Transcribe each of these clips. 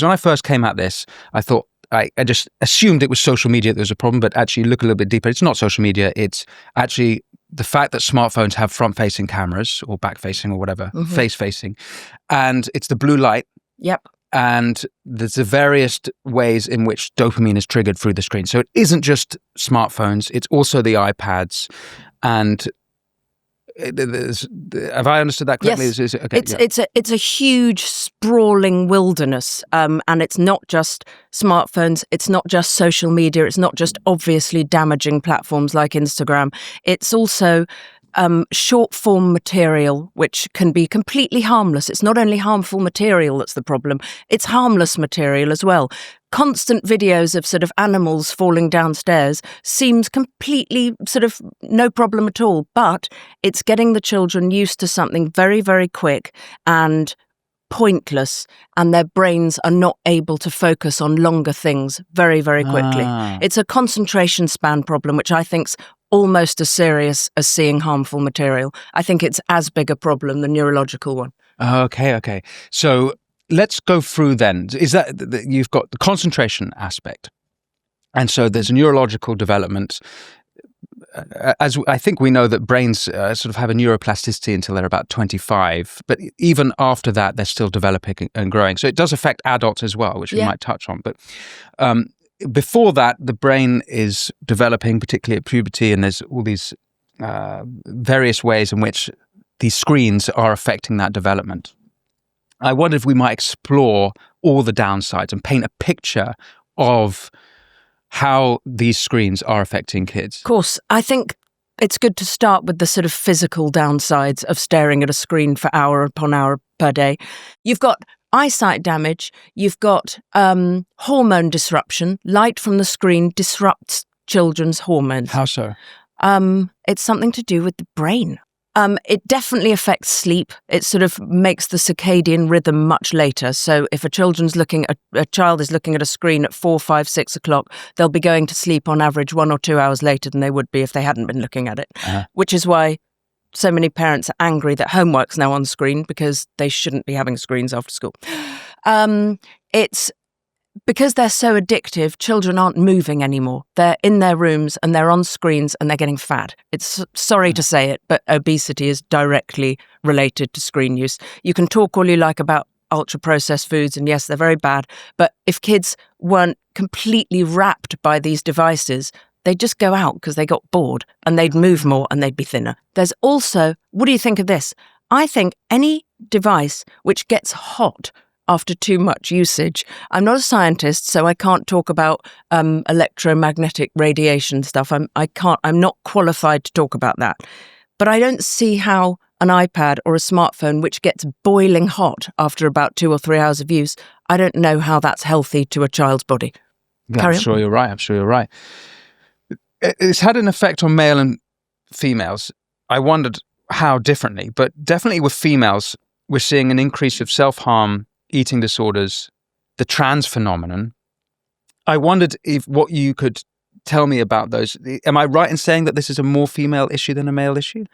When I first came at this, I thought, I just assumed it was social media that was a problem, but actually look a little bit deeper. It's not social media. It's actually the fact that smartphones have front-facing cameras or back-facing or whatever, face-facing, and it's the blue light. Yep. And there's the various ways in which dopamine is triggered through the screen. So it isn't just smartphones, it's also the iPads. And have I understood that correctly? Yes. It's a huge sprawling wilderness, and it's not just smartphones, it's not just social media, it's not just obviously damaging platforms like Instagram. It's also short form material, which can be completely harmless. It's not only harmful material that's the problem, it's harmless material as well. Constant videos of sort of animals falling downstairs seems completely sort of no problem at all, but it's getting the children used to something very, very quick and pointless, and their brains are not able to focus on longer things very, very quickly. It's a concentration span problem, which I think's almost as serious as seeing harmful material. I think it's as big a problem, the neurological one. Okay. So let's go through then. Is that you've got the concentration aspect, and so there's a neurological development. As I think we know that brains sort of have a neuroplasticity until they're about 25, but even after that, they're still developing and growing. So it does affect adults as well, which we might touch on. But before that, the brain is developing, particularly at puberty, and there's all these various ways in which these screens are affecting that development. I wonder if we might explore all the downsides and paint a picture of how these screens are affecting kids. Of course, I think it's good to start with the sort of physical downsides of staring at a screen for hour upon hour per day. You've got eyesight damage, you've got hormone disruption. Light from the screen disrupts children's hormones. How so? It's something to do with the brain. It definitely affects sleep. It sort of makes the circadian rhythm much later. So if a child is looking at a screen at 4, 5, 6 o'clock, they'll be going to sleep on average 1 or 2 hours later than they would be if they hadn't been looking at it, which is why so many parents are angry that homework's now on screen because they shouldn't be having screens after school. It's because they're so addictive, children aren't moving anymore. They're in their rooms and they're on screens and they're getting fat. It's sorry to say it, but obesity is directly related to screen use. You can talk all you like about ultra-processed foods, and yes, they're very bad, but if kids weren't completely wrapped by these devices, they'd just go out because they got bored and they'd move more and they'd be thinner. There's also, what do you think of this? I think any device which gets hot after too much usage. I'm not a scientist, so I can't talk about electromagnetic radiation stuff. I'm not qualified to talk about that. But I don't see how an iPad or a smartphone which gets boiling hot after about 2 or 3 hours of use, I don't know how that's healthy to a child's body. Yeah, I'm sure you're right. It's had an effect on male and females. I wondered how differently, but definitely with females, we're seeing an increase of self-harm, eating disorders, the trans phenomenon. I wondered if what you could tell me about those. Am I right in saying that this is a more female issue than a male issue?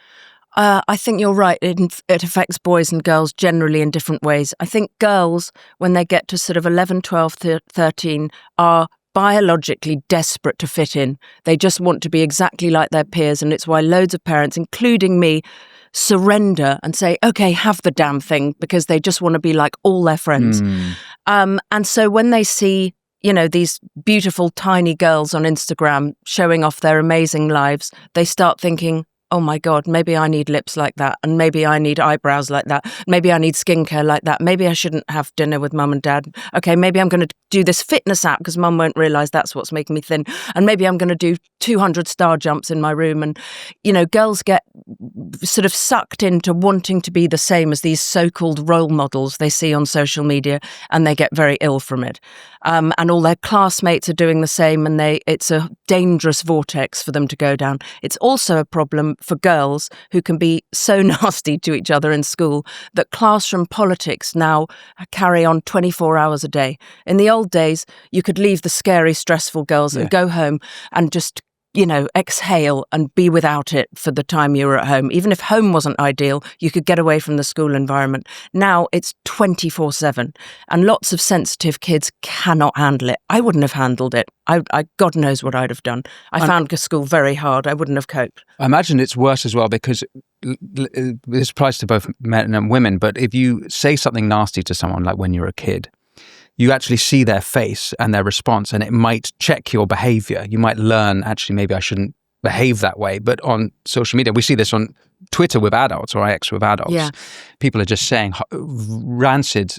I think you're right. It affects boys and girls generally in different ways. I think girls, when they get to sort of 11, 12, 13, are biologically desperate to fit in. They just want to be exactly like their peers, and it's why loads of parents, including me, surrender and say, okay, have the damn thing, because they just want to be like all their friends. And so when they see, these beautiful tiny girls on Instagram showing off their amazing lives, they start thinking, oh my God, maybe I need lips like that, and maybe I need eyebrows like that, maybe I need skincare like that, maybe I shouldn't have dinner with mum and dad. Okay, maybe I'm going to do this fitness app because mum won't realise that's what's making me thin, and maybe I'm going to do 200 star jumps in my room. And, girls get sort of sucked into wanting to be the same as these so-called role models they see on social media, and they get very ill from it. And all their classmates are doing the same, and it's a dangerous vortex for them to go down. It's also a problem for girls who can be so nasty to each other in school that classroom politics now carry on 24 hours a day. In the old days, you could leave the scary, stressful girls and go home and just exhale and be without it for the time you were at home. Even if home wasn't ideal, you could get away from the school environment. Now it's 24/7, and lots of sensitive kids cannot handle it. I wouldn't have handled it. I God knows what I'd have done. I found school very hard. I wouldn't have coped. I imagine it's worse as well because this applies to both men and women, but if you say something nasty to someone, like when you're a kid, you actually see their face and their response, and it might check your behavior. You might learn, actually, maybe I shouldn't behave that way. But on social media, we see this on Twitter with adults, or X with adults. Yeah. People are just saying rancid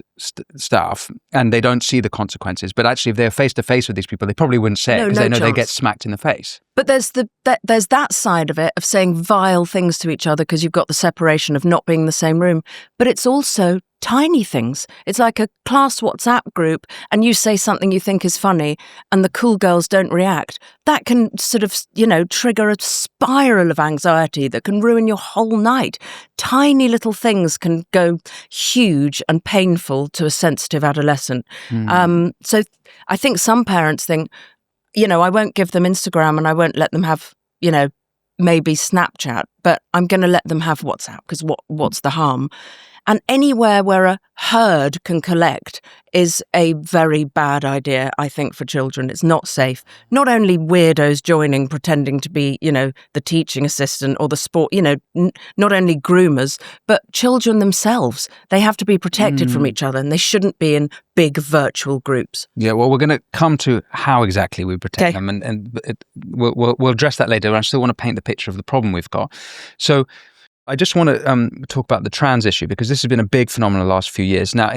stuff, and they don't see the consequences. But actually, if they're face to face with these people, they probably wouldn't say it because they know they get smacked in the face. But there's that side of it, of saying vile things to each other because you've got the separation of not being in the same room. But it's also tiny things. It's like a class WhatsApp group, and you say something you think is funny and the cool girls don't react. That can sort of, trigger a spiral of anxiety that can ruin your whole night. Tiny little things can go huge and painful to a sensitive adolescent. So I think some parents think, I won't give them Instagram and I won't let them have, maybe Snapchat, but I'm going to let them have WhatsApp because what's the harm? And anywhere where a herd can collect is a very bad idea, I think, for children. It's not safe. Not only weirdos joining, pretending to be, the teaching assistant or the sport, not only groomers, but children themselves. They have to be protected from each other, and they shouldn't be in big virtual groups. Yeah, well, we're going to come to how exactly we protect them, and we'll address that later. I still want to paint the picture of the problem we've got. So I just want to talk about the trans issue, because this has been a big phenomenon the last few years. Now,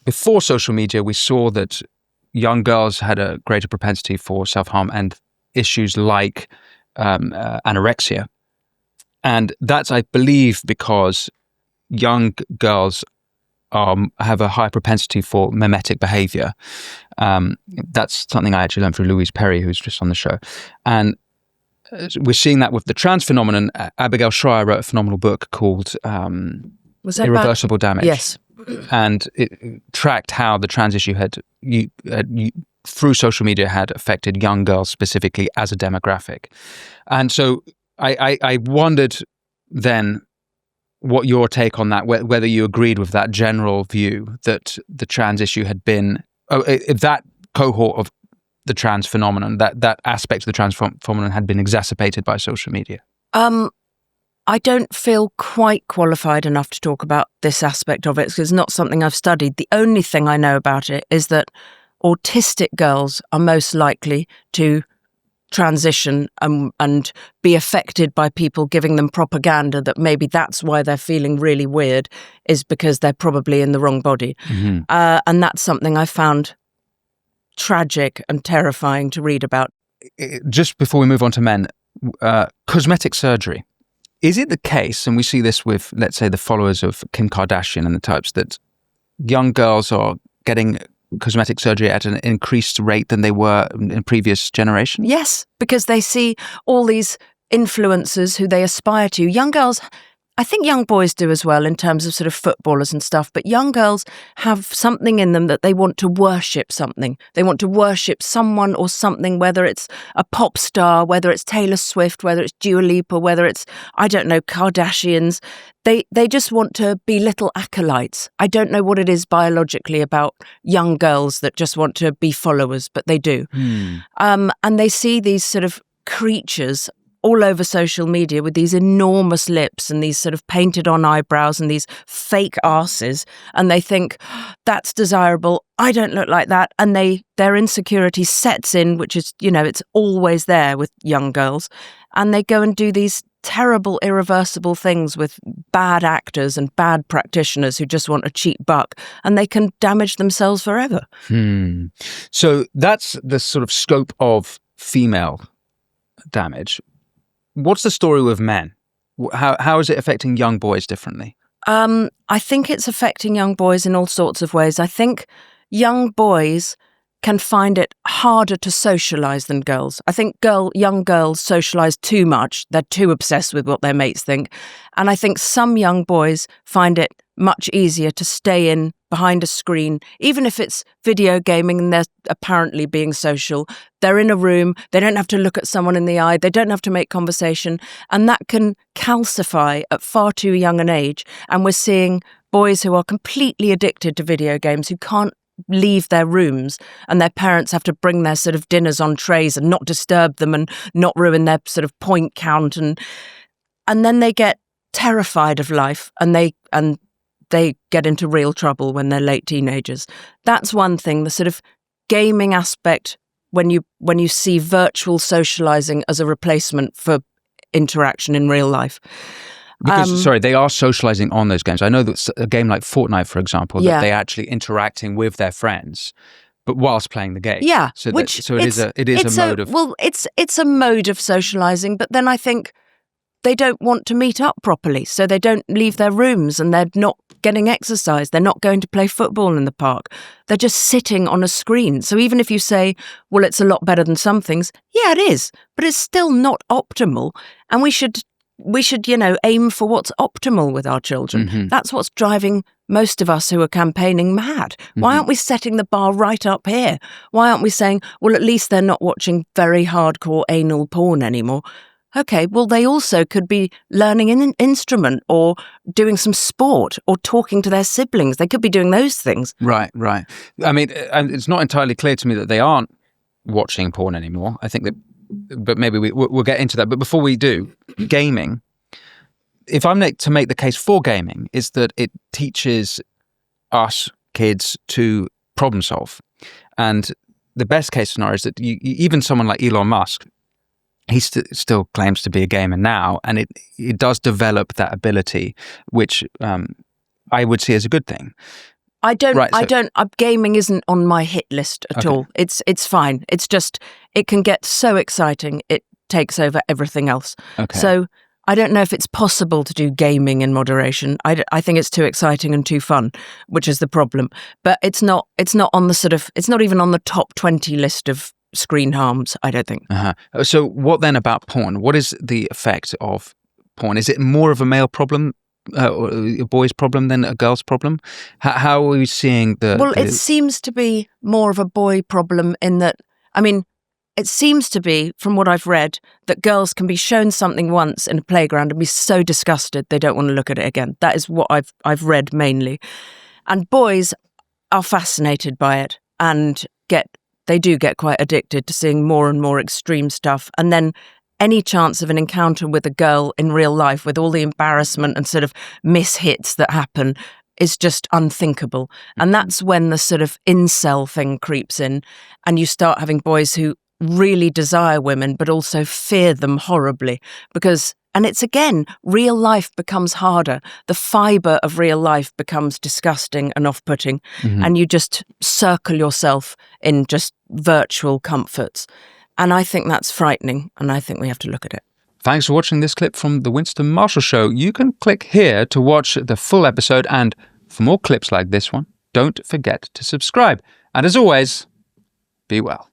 before social media, we saw that young girls had a greater propensity for self-harm and issues like anorexia. And that's, I believe, because young girls have a high propensity for mimetic behaviour. That's something I actually learned from Louise Perry, who's just on the show. And we're seeing that with the trans phenomenon. Abigail Schreier wrote a phenomenal book called Irreversible Damage. Yes. And it tracked how the trans issue had, through social media, had affected young girls specifically as a demographic. And so I wondered then what your take on that, whether you agreed with that general view that the trans issue had been, that cohort of the trans phenomenon, that aspect of the trans phenomenon had been exacerbated by social media? I don't feel quite qualified enough to talk about this aspect of it because it's not something I've studied. The only thing I know about it is that autistic girls are most likely to transition and be affected by people giving them propaganda that maybe that's why they're feeling really weird, is because they're probably in the wrong body. Mm-hmm. And that's something I found tragic and terrifying to read about. Just before we move on to men, cosmetic surgery. Is it the case, and we see this with, let's say, the followers of Kim Kardashian and the types, that young girls are getting cosmetic surgery at an increased rate than they were in previous generations? Yes, because they see all these influencers who they aspire to. Young girls, I think young boys do as well in terms of sort of footballers and stuff, but young girls have something in them that they want to worship something. They want to worship someone or something, whether it's a pop star, whether it's Taylor Swift, whether it's Dua Lipa, whether it's, I don't know, Kardashians. They just want to be little acolytes. I don't know what it is biologically about young girls that just want to be followers, but they do. And they see these sort of creatures all over social media with these enormous lips and these sort of painted on eyebrows and these fake asses, and they think that's desirable. I don't look like that, and their insecurity sets in, which is, it's always there with young girls, and they go and do these terrible, irreversible things with bad actors and bad practitioners who just want a cheap buck, and they can damage themselves forever. So that's the sort of scope of female damage. What's the story with men? How is it affecting young boys differently? I think it's affecting young boys in all sorts of ways. I think young boys can find it harder to socialise than girls. I think young girls socialise too much. They're too obsessed with what their mates think. And I think some young boys find it much easier to stay in behind a screen, even if it's video gaming and they're apparently being social. They're in a room, they don't have to look at someone in the eye, they don't have to make conversation, and that can calcify at far too young an age. And we're seeing boys who are completely addicted to video games who can't leave their rooms, and their parents have to bring their sort of dinners on trays and not disturb them and not ruin their sort of point count, and then they get terrified of life, and they get into real trouble when they're late teenagers. That's one thing, the sort of gaming aspect, when you see virtual socializing as a replacement for interaction in real life. Because, they are socializing on those games. I know that a game like Fortnite, for example, that they're actually interacting with their friends, but whilst playing the game. Yeah, it is a mode of... Well, it's a mode of socializing, but then I think they don't want to meet up properly, so they don't leave their rooms, and they're not getting exercise. They're not going to play football in the park. They're just sitting on a screen. So even if you say, well, it's a lot better than some things, yeah, it is, but it's still not optimal, and we should, aim for what's optimal with our children. Mm-hmm. That's what's driving most of us who are campaigning mad. Why aren't we setting the bar right up here? Why aren't we saying, well, at least they're not watching very hardcore anal porn anymore? Okay, well, they also could be learning an instrument or doing some sport or talking to their siblings. They could be doing those things. Right. I mean, it's not entirely clear to me that they aren't watching porn anymore. I think that, but maybe we'll get into that. But before we do, gaming, if I'm to make the case for gaming, is that it teaches us kids to problem solve. And the best case scenario is that even someone like Elon Musk, he still claims to be a gamer now, and it does develop that ability, which I would see as a good thing. Gaming isn't on my hit list at all. It's fine. It's just, it can get so exciting, it takes over everything else. Okay. So I don't know if it's possible to do gaming in moderation. I think it's too exciting and too fun, which is the problem. But it's not on the sort of, it's not even on the top 20 list of screen harms, I don't think. So what then about porn? What is the effect of porn? Is it more of a male problem, or a boy's problem than a girl's problem? How are we seeing the... Well, it seems to be more of a boy problem in that, it seems to be, from what I've read, that girls can be shown something once in a playground and be so disgusted they don't want to look at it again. That is what I've read mainly. And boys are fascinated by it and they do get quite addicted to seeing more and more extreme stuff. And then any chance of an encounter with a girl in real life with all the embarrassment and sort of mishits that happen is just unthinkable. And that's when the sort of incel thing creeps in, and you start having boys who really desire women but also fear them horribly and it's again, real life becomes harder. The fibre of real life becomes disgusting and off-putting, and you just circle yourself in just virtual comforts. And I think that's frightening, and I think we have to look at it. Thanks for watching this clip from the Winston Marshall Show. You can click here to watch the full episode, and for more clips like this one, don't forget to subscribe. And as always, be well.